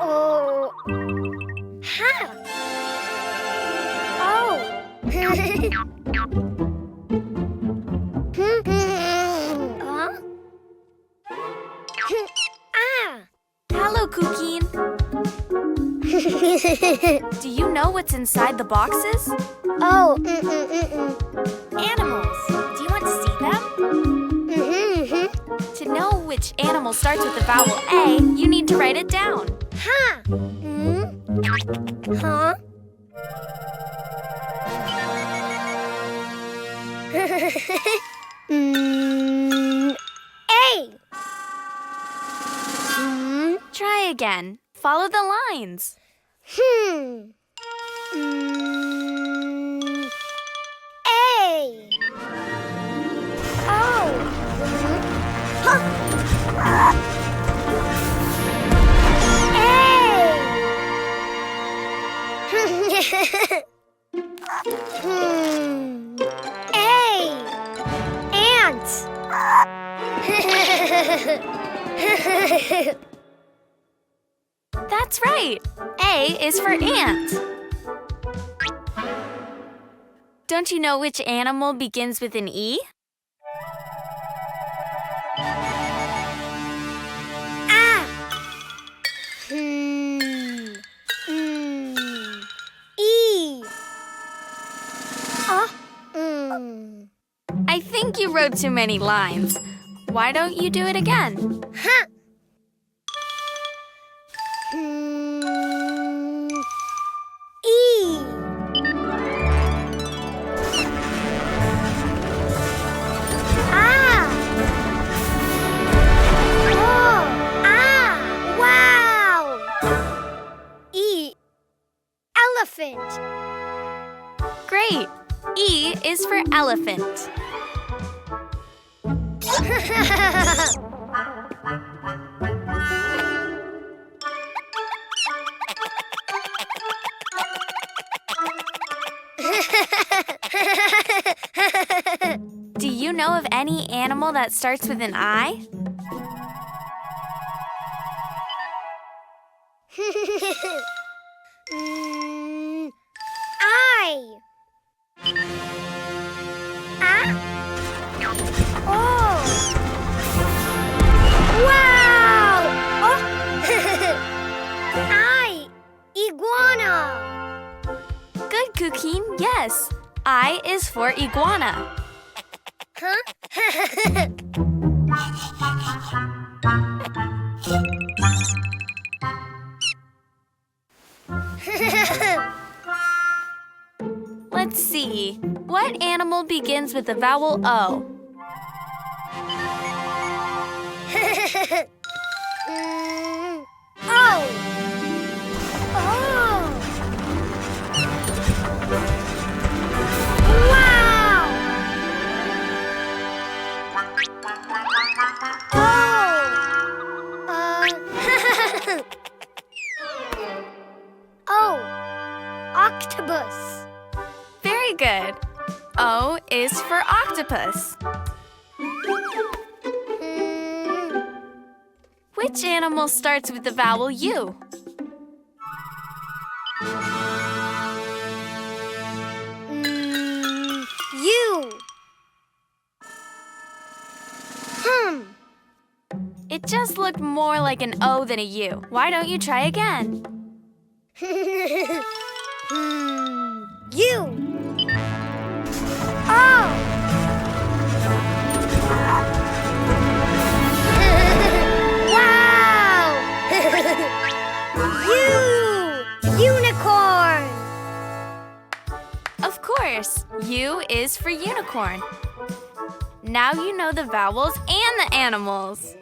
Oh. Ha. Oh. Huh? Ah. Hello, Cuquin. Do you know what's inside the boxes? Oh. Animals. Do you want to see them? To know which animal starts with the vowel A, you need to write it down. Ha. Huh? A. Try again. Follow the lines. A. Oh. Huh. A. Ant. That's right. A is for ant. Don't you know which animal begins with an E? Ah. E. I think you wrote too many lines. Why don't you do it again? Huh. E. Ah. Oh. Ah. Wow. E. Elephant. Great. E is for elephant. Do you know of any animal that starts with an I? I. Ah. Oh. Wow. Oh. I. Iguana. Good, Cuquin. Yes. I is for iguana. Huh? Let's see. What animal begins with the vowel O? Oh. Oh. Wow. Oh. Octopus. Very good. O is for octopus. Which animal starts with the vowel U? U. It just looked more like an O than a U. Why don't you try again? U. Oh. Wow. U. Unicorn. Of course, U is for unicorn. Now you know the vowels and the animals.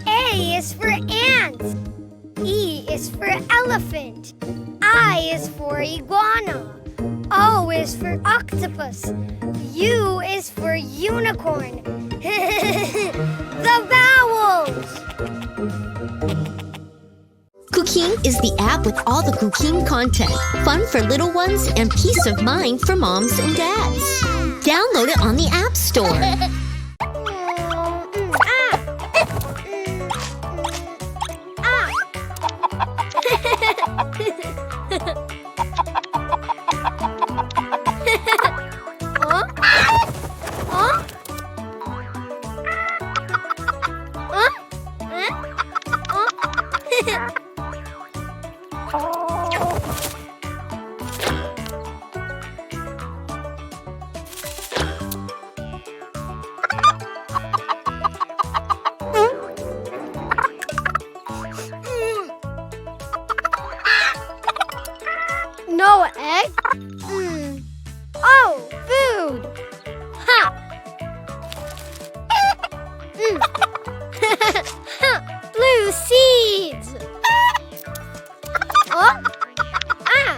A is for ant. E is for elephant. I is for iguana. O is for octopus. U is for unicorn. The vowels! Cuquin is the app with all the Cuquin content, fun for little ones, and peace of mind for moms and dads. Download it on the App Store. No egg? Oh, food! Ha! Blue seeds! Oh? Ah!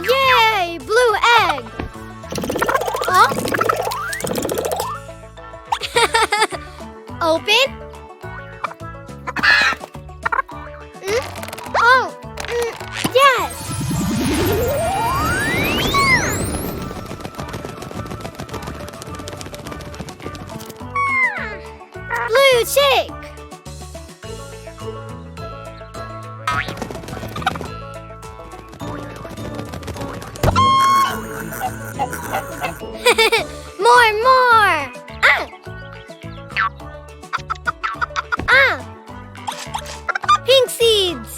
Yay! Blue egg! Oh? Open? Oh! Yes! Blue chick! More! Ah! Pink seeds!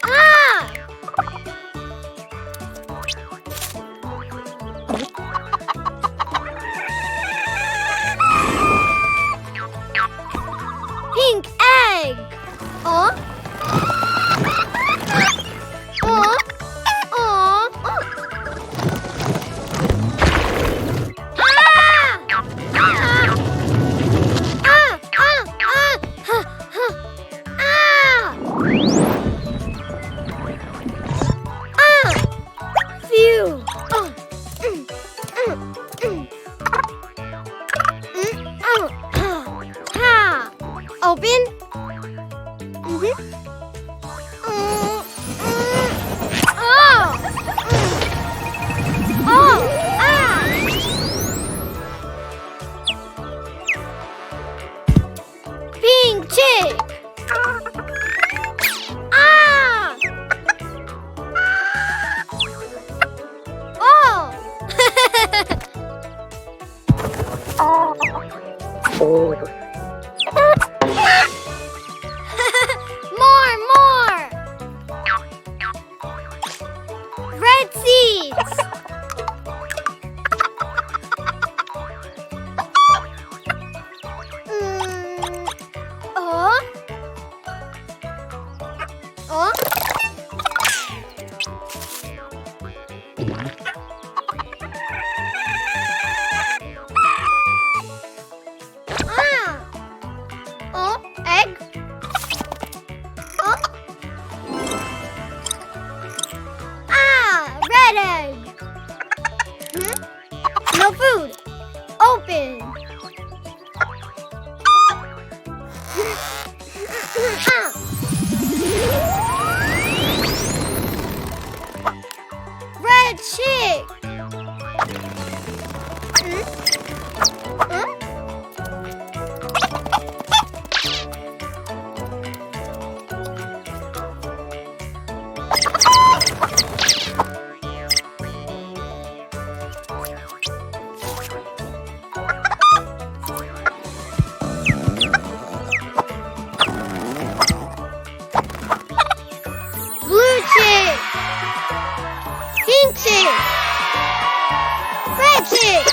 Ah! Pink egg! Oh? Oh? Oh? Open? Pink chick! Ah! Oh! More! Red seeds! Oh? Oh? Oh, egg? Oh? Red egg! No food! Open! Red chick! Blue chick! Pink chick! Red chick!